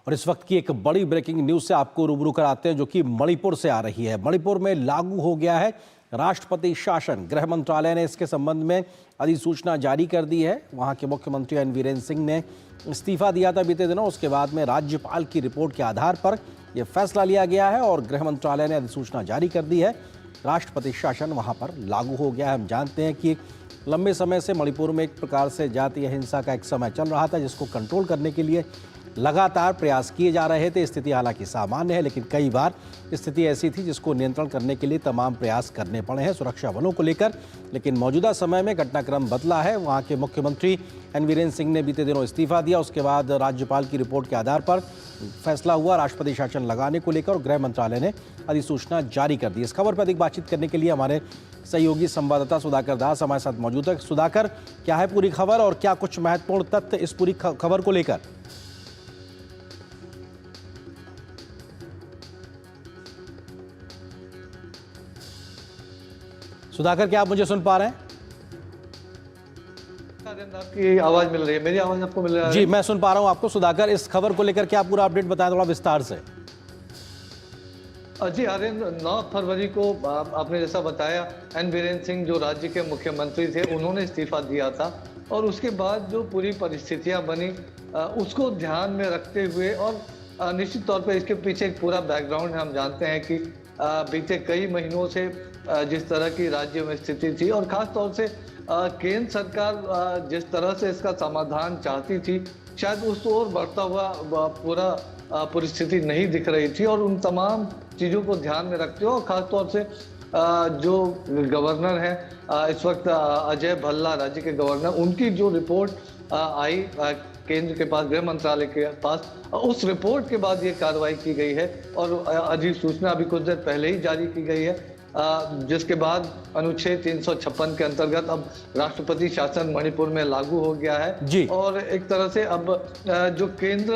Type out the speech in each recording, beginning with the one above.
और इस वक्त की एक बड़ी ब्रेकिंग न्यूज से आपको रूबरू कराते हैं, जो कि मणिपुर से आ रही है। मणिपुर में लागू हो गया है राष्ट्रपति शासन। गृह मंत्रालय ने इसके संबंध में अधिसूचना जारी कर दी है। वहां के मुख्यमंत्री एन वीरेन सिंह ने इस्तीफा दिया था बीते दिनों। उसके बाद में राज्यपाल की रिपोर्ट के आधार पर यह फैसला लिया गया है और गृह मंत्रालय ने अधिसूचना जारी कर दी है। राष्ट्रपति शासन वहां पर लागू हो गया है। हम जानते हैं कि लंबे समय से मणिपुर में एक प्रकार से जातीय हिंसा का एक समय चल रहा था, जिसको कंट्रोल करने के लिए लगातार प्रयास किए जा रहे थे। स्थिति हालांकि सामान्य है, लेकिन कई बार स्थिति ऐसी थी जिसको नियंत्रण करने के लिए तमाम प्रयास करने पड़े हैं सुरक्षा बलों को लेकर। लेकिन मौजूदा समय में घटनाक्रम बदला है। वहां के मुख्यमंत्री एन वीरेन सिंह ने बीते दिनों इस्तीफा दिया। उसके बाद राज्यपाल की रिपोर्ट के आधार पर फैसला हुआ राष्ट्रपति शासन लगाने को लेकर, और गृह मंत्रालय ने अधिसूचना जारी कर दी। इस खबर पर अधिक बातचीत करने के लिए हमारे सहयोगी संवाददाता सुधाकर दास हमारे साथ मौजूद है। सुधाकर, क्या है पूरी खबर और क्या कुछ महत्वपूर्ण तथ्य इस पूरी खबर को लेकर? सुधाकर, क्या आप मुझे सुन पा रहे हैं? आपकी आवाज मिल रही है, मेरी आवाज आपको मिल रही है? जी, मैं सुन पा रहा हूं आपको। सुधाकर, इस खबर को लेकर क्या पूरा अपडेट बताएं थोड़ा विस्तार से। जी आर्यन, 9 फरवरी को आपने जैसा बताया, एन वीरेन सिंह जो राज्य के मुख्यमंत्री थे, उन्होंने इस्तीफा दिया था। और उसके बाद जो पूरी परिस्थितियां बनी उसको ध्यान में रखते हुए, और निश्चित तौर पर इसके पीछे एक पूरा बैकग्राउंड है। हम जानते हैं कि बीते कई महीनों से जिस तरह की राज्य में स्थिति थी, और खास तौर से केंद्र सरकार जिस तरह से इसका समाधान चाहती थी, शायद उस ओर बढ़ता हुआ पूरा परिस्थिति नहीं दिख रही थी। और उन तमाम चीज़ों को ध्यान में रखते हो, खास तौर से जो गवर्नर हैं इस वक्त अजय भल्ला, राज्य के गवर्नर, उनकी जो रिपोर्ट आई केंद्र के पास, गृह मंत्रालय के पास, उस रिपोर्ट के बाद ये कार्रवाई की गई है। और अधिसूचना अभी कुछ देर पहले ही जारी की गई है, जिसके बाद अनुच्छेद 356 के अंतर्गत अब राष्ट्रपति शासन मणिपुर में लागू हो गया है जी। और एक तरह से अब जो केंद्र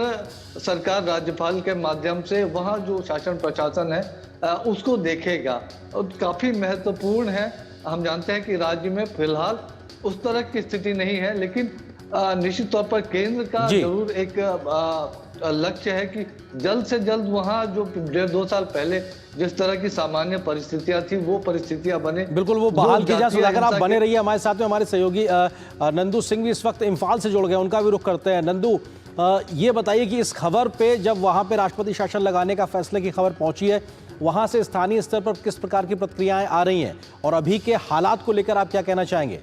सरकार राज्यपाल के माध्यम से वहाँ जो शासन प्रशासन है उसको देखेगा, और काफ़ी महत्वपूर्ण है। हम जानते हैं कि राज्य में फिलहाल उस तरह की स्थिति नहीं है, लेकिन निश्चित तौर पर केंद्र का जरूर एक लक्ष्य है कि जल्द से जल्द वहाँ जो 1.5-2 साल पहले जिस तरह की सामान्य परिस्थितियां थी, वो परिस्थितियां बने, बिल्कुल वो बहाल की जाए। सुधाकर, आप बने रहिए हमारे साथ में। हमारे सहयोगी नंदू सिंह भी इस वक्त इम्फाल से जुड़ गए, उनका भी रुख करते हैं। नंदू, ये बताइए कि इस खबर पे, जब वहाँ पे राष्ट्रपति शासन लगाने का फैसले की खबर पहुंची है, वहाँ से स्थानीय स्तर पर किस प्रकार की प्रतिक्रियाएं आ रही हैं, और अभी के हालात को लेकर आप क्या कहना चाहेंगे?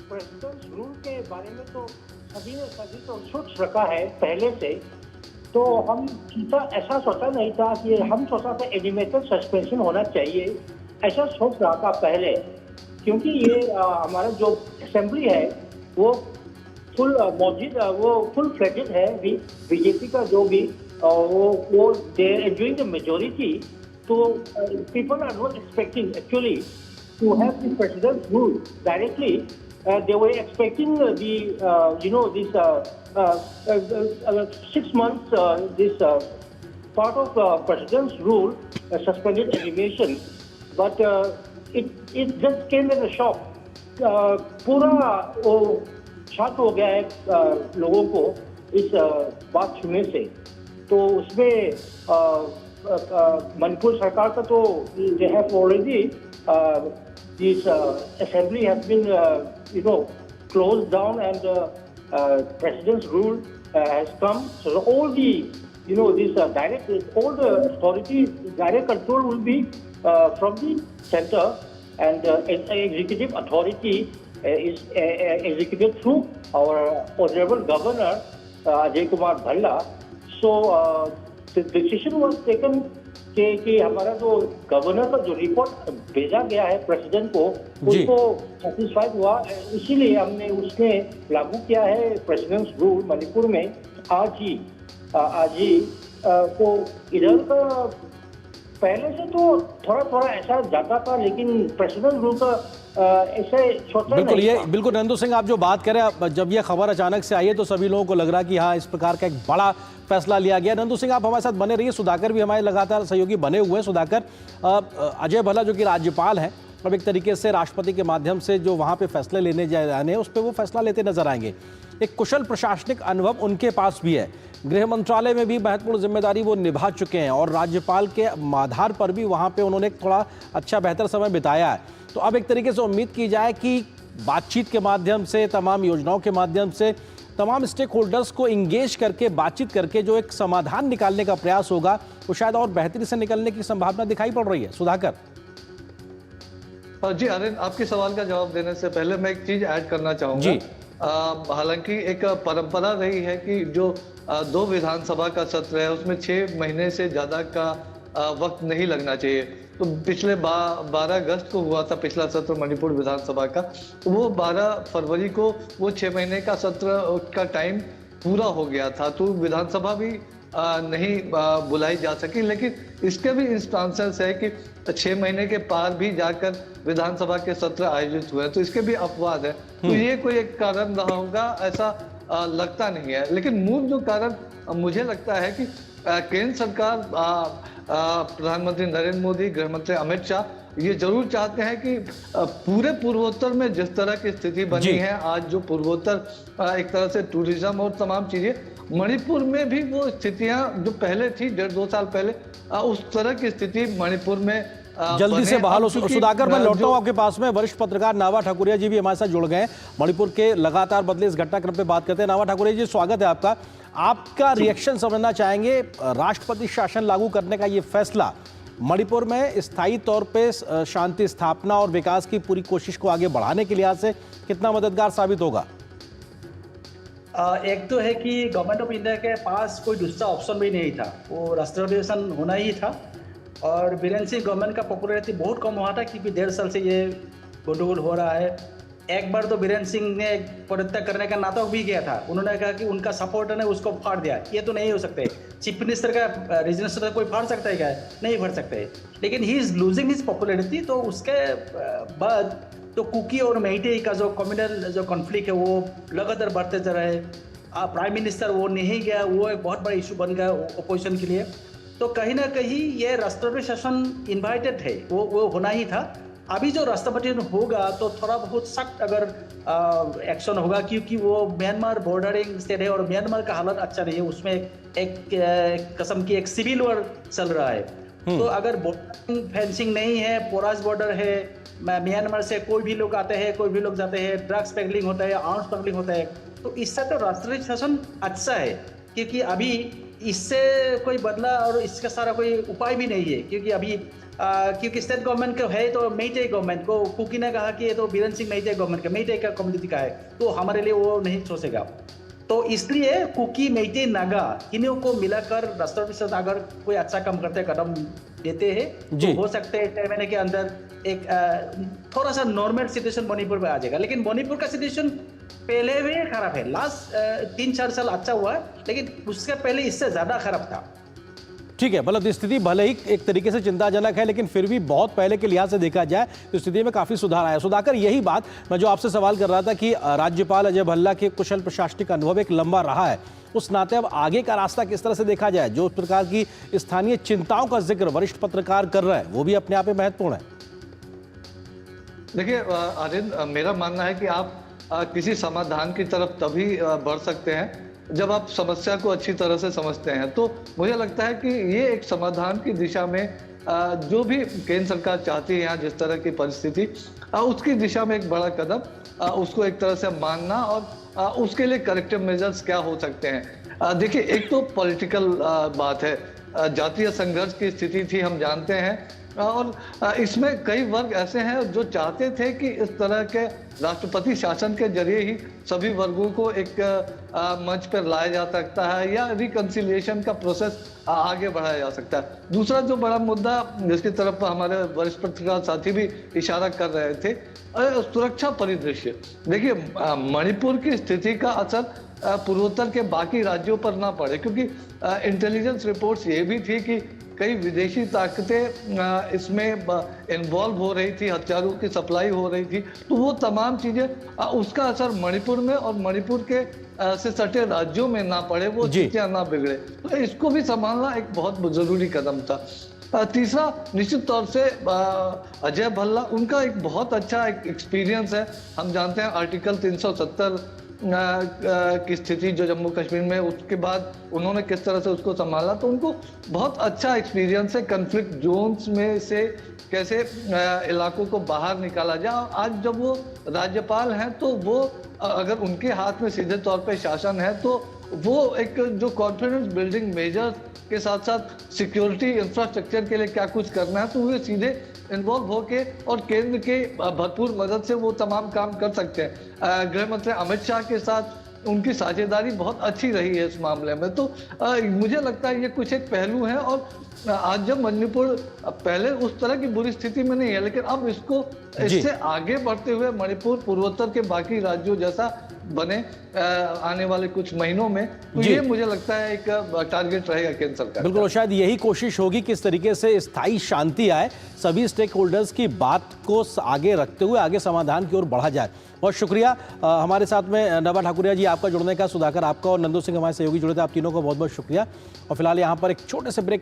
प्रेसिडेंट रूल के बारे में तो सभी ने तो सोच रखा है पहले से। तो हम ऐसा सोचा नहीं था कि हम सोचा था एनिमेटेड सस्पेंशन होना चाहिए, ऐसा सोच रहा था पहले, क्योंकि ये हमारा जो असेंबली है वो फुल मौजूद, वो फुल फ्लेजेड है। बीजेपी का जो भी वो दे एंजॉयिंग द मेजॉरिटी, तो people are not expecting actually to have the president rule directly. They were expecting this 6 months, this part of president's rule, suspended animation, but it just came as a shock. पूरा वो shock हो गया है लोगों को इस बात सुनने से। तो उसमें मणिपुर सरकार का तो they have already this assembly has been closed down, and president's rule has come. So all the this all the authority, direct control will be from the center, and executive authority is executed through our honorable governor Ajay Kumar Bhalla. So the decision was taken कि हमारा जो governor का जो report भेजा गया है president को, उसको सेटिस्फाइड हुआ, इसीलिए हमने उसमें लागू किया है प्रेसिडेंट्स रूल मणिपुर में आज ही। तो इधर का पहले से तो थोड़ा ऐसा जाता था, लेकिन प्रेसिडेंट रूल का ऐसे छोटा बिल्कुल ये बिल्कुल नंदू सिंह, आप जो बात करें, जब ये खबर अचानक से आई है तो सभी लोगों को लग रहा कि हाँ, इस प्रकार का एक बड़ा फैसला लिया गया। नंदू सिंह, आप हमारे साथ बने रहिए। सुधाकर भी हमारे लगातार सहयोगी बने हुए हैं। सुधाकर, अजय भल्ला जो कि राज्यपाल हैं, अब एक तरीके से राष्ट्रपति के माध्यम से जो वहाँ पे फैसले लेने जाने हैं, उस पर वो फैसला लेते नजर आएंगे। एक कुशल प्रशासनिक अनुभव उनके पास भी है। गृह मंत्रालय में भी महत्वपूर्ण जिम्मेदारी वो निभा चुके हैं और राज्यपाल के आधार पर भी वहां पे उन्होंने थोड़ा अच्छा बेहतर समय बिताया है। तो अब एक तरीके से उम्मीद की जाए कि बातचीत के माध्यम से, तमाम योजनाओं के माध्यम से, तमाम स्टेक होल्डर्स को इंगेज करके, बातचीत करके जो एक समाधान निकालने का प्रयास होगा वो शायद और बेहतरी से निकलने की संभावना दिखाई पड़ रही है। सुधाकर जी आर्यन, आपके सवाल का जवाब देने से पहले मैं एक चीज ऐड करना चाहूंगा। हालांकि एक परंपरा रही है कि जो 2 विधानसभा का सत्र है उसमें 6 महीने से ज्यादा का वक्त नहीं लगना चाहिए। तो पिछले 12 अगस्त को हुआ था पिछला सत्र मणिपुर विधानसभा का, तो वो 12 फरवरी को वो 6 महीने का सत्र का टाइम पूरा हो गया था, तो विधानसभा भी नहीं बुलाई जा सकी। लेकिन इसके भी इंस्टांसेस है कि 6 महीने के पार भी जाकर विधानसभा के सत्र आयोजित हुए, तो इसके भी अपवाद है। तो ये कोई एक कारण रहा होगा ऐसा लगता नहीं है। लेकिन मूल जो कारण मुझे लगता है कि केंद्र सरकार, प्रधानमंत्री नरेंद्र मोदी, गृह मंत्री अमित शाह ये जरूर चाहते हैं कि पूरे पूर्वोत्तर में जिस तरह की स्थिति बनी है आज, जो पूर्वोत्तर एक तरह से टूरिज्म और तमाम चीजें, मणिपुर में भी वो स्थितियां जो पहले थी 1.5-2 साल पहले, उस तरह की स्थिति मणिपुर में जल्दी से बहाल हो। सुधाकर, मैं लौटता हूं आपके पास में। वरिष्ठ पत्रकार नावा ठाकुरिया जी भी हमारे साथ जुड़ गए हैं। मणिपुर के लगातार बदले इस घटनाक्रम पे बात करते हैं। नावा ठाकुरिया जी, स्वागत है आपका। आपका रिएक्शन समझना चाहेंगे, राष्ट्रपति शासन लागू करने का ये फैसला मणिपुर में स्थायी तौर पे शांति स्थापना और विकास की पूरी कोशिश को आगे बढ़ाने के लिहाज से कितना मददगार साबित होगा? एक तो है कि गवर्नमेंट ऑफ इंडिया के पास कोई दूसरा ऑप्शन भी नहीं था, वो राष्ट्रपति शासन होना ही था। और बीरेन सिंह गवर्नमेंट का पॉपुलैरिटी बहुत कम हुआ था क्योंकि 1.5 साल से ये गंडगोल हो रहा है। एक बार तो बीरेन सिंह ने पदत्याग करने का नाटक भी किया था। उन्होंने कहा कि उनका सपोर्टर ने उसको फाड़ दिया। ये तो नहीं हो सकते। चीफ मिनिस्टर का रीजनल कोई फाड़ सकता है क्या? नहीं फाड़ सकते। लेकिन he is losing his popularity. तो उसके बाद तो कुकी और मेइटे का जो कम्युनल जो कॉन्फ्लिक्ट है वो लगातार बढ़ते जा रहा है। प्राइम मिनिस्टर वो नहीं गया, वो एक बहुत बड़ा इशू बन गया ओपोजिशन के लिए। तो कहीं ना कहीं ये राष्ट्रपति शासन इन्वाइटेड है, वो होना ही था। अभी जो राष्ट्रपति होगा तो थोड़ा बहुत सख्त अगर एक्शन होगा, क्योंकि वो म्यांमार बॉर्डरिंग स्टेट है और म्यांमार का हालत अच्छा नहीं है। उसमें एक किस्म की एक सिविल वॉर चल रहा है। तो अगर बॉर्डरिंग फेंसिंग नहीं है, पोरास बॉर्डर है, म्यांमार से कोई भी लोग आते हैं, कोई भी लोग जाते हैं, ड्रग्स स्मगलिंग होता है, आर्म्स स्मगलिंग होता है, तो इससे तो राष्ट्रपति शासन अच्छा है। क्योंकि अभी इससे कोई बदला और इसका सारा कोई उपाय भी नहीं है। क्योंकि अभी क्योंकि स्टेट गवर्नमेंट का है तो मेइटे गवर्नमेंट को, कुकी ने कहा कि ये तो बीरेन सिंह मेइटे गवर्नमेंट का, मेइटे का कम्युनिटी का है, तो हमारे लिए वो नहीं सोचेगा। तो इसलिए कुकी, मेइटे, नागा इन्हीं को मिलाकर राष्ट्रपति शासन अगर कोई अच्छा काम करते, कदम देते हैं तो हो सकते हैं 6 महीने के अंदर एक थोड़ा सा नॉर्मल सिचुएशन मणिपुर में आ जाएगा। लेकिन मणिपुर का सिचुएशन पहले भी खराब है। लास्ट 3-4 साल अच्छा हुआ है, लेकिन उससे पहले इससे ज्यादा खराब था। ठीक है, मतलब स्थिति भले ही एक तरीके से चिंताजनक है, लेकिन फिर भी बहुत पहले के लिहाज से देखा जाए तो स्थिति में काफी सुधार आया। सुधाकर, यही बात मैं जो आपसे सवाल कर रहा था कि राज्यपाल अजय भल्ला के कुशल प्रशासनिक अनुभव एक लंबा रहा है, उस नाते अब आगे का रास्ता किस तरह से देखा जाए? जो प्रकार की स्थानीय चिंताओं का जिक्र वरिष्ठ पत्रकार कर रहे हैं वो भी अपने आप में महत्वपूर्ण है। देखिए आर्यन, मेरा मानना है कि आप किसी समाधान की तरफ तभी बढ़ सकते हैं जब आप समस्या को अच्छी तरह से समझते हैं। तो मुझे लगता है कि ये एक समाधान की दिशा में जो भी केंद्र सरकार चाहती है यहाँ जिस तरह की परिस्थिति, उसकी दिशा में एक बड़ा कदम, उसको एक तरह से मानना और उसके लिए करेक्टिव मेजर्स क्या हो सकते हैं। देखिए, एक तो पॉलिटिकल बात है, जातीय संघर्ष की स्थिति थी, हम जानते हैं, और इसमें कई वर्ग ऐसे हैं जो चाहते थे कि इस तरह के राष्ट्रपति शासन के जरिए ही सभी वर्गों को एक मंच पर लाया जा सकता है या रिकंसिलिएशन का प्रोसेस आगे बढ़ाया जा सकता है। दूसरा जो बड़ा मुद्दा जिसकी तरफ हमारे वरिष्ठ पत्रकार साथी भी इशारा कर रहे थे, सुरक्षा परिदृश्य। देखिए, मणिपुर की स्थिति का असर पूर्वोत्तर के बाकी राज्यों पर ना पड़े, क्योंकि इंटेलिजेंस रिपोर्ट्स ये भी थी कि कई विदेशी ताकतें इसमें इन्वॉल्व हो रही थी, हथियारों की सप्लाई हो रही थी। तो वो तमाम चीजें, उसका असर मणिपुर में और मणिपुर के से सटे राज्यों में ना पड़े, वो स्थितियां ना बिगड़े। तो इसको भी संभालना एक बहुत जरूरी कदम था। तीसरा, निश्चित तौर से अजय भल्ला, उनका एक बहुत अच्छा एक एक्सपीरियंस है। हम जानते हैं आर्टिकल 370 की स्थिति जो जम्मू कश्मीर में, उसके बाद उन्होंने किस तरह से उसको संभाला, तो उनको बहुत अच्छा एक्सपीरियंस है कन्फ्लिक्ट जोन्स में से कैसे इलाकों को बाहर निकाला जाए। आज जब वो राज्यपाल हैं तो वो अगर उनके हाथ में सीधे तौर पे शासन है तो वो एक जो कॉन्फिडेंस बिल्डिंग मेजर्स के साथ साथ सिक्योरिटी इंफ्रास्ट्रक्चर के लिए क्या कुछ करना है तो वे सीधे इन्वॉल्व होके और केंद्र के भरपूर मदद से वो तमाम काम कर सकते हैं। गृह मंत्री अमित शाह के साथ उनकी साझेदारी बहुत अच्छी रही है इस मामले में। तो मुझे लगता है ये कुछ एक पहलू है। और आज जब मणिपुर पहले उस तरह की बुरी स्थिति में नहीं है, लेकिन अब इससे आगे बढ़ते हुए मणिपुर पूर्वोत्तर के बाकी राज्यों जैसा बने आने वाले कुछ महीनों में, तो ये मुझे लगता है एक टारगेट रहेगा केंद्र सरकार। बिल्कुल, शायद यही कोशिश होगी किस तरीके से स्थायी शांति आए, सभी स्टेक होल्डर्स की बात को आगे रखते हुए आगे समाधान की ओर बढ़ा जाए। बहुत शुक्रिया हमारे साथ में नभा ठाकुरिया जी आपका जुड़ने का, सुधाकर आपका और नंदू सिंह हमारे सहयोगी जुड़े थे, आप तीनों को बहुत बहुत शुक्रिया। और फिलहाल यहाँ पर एक छोटे से ब्रेक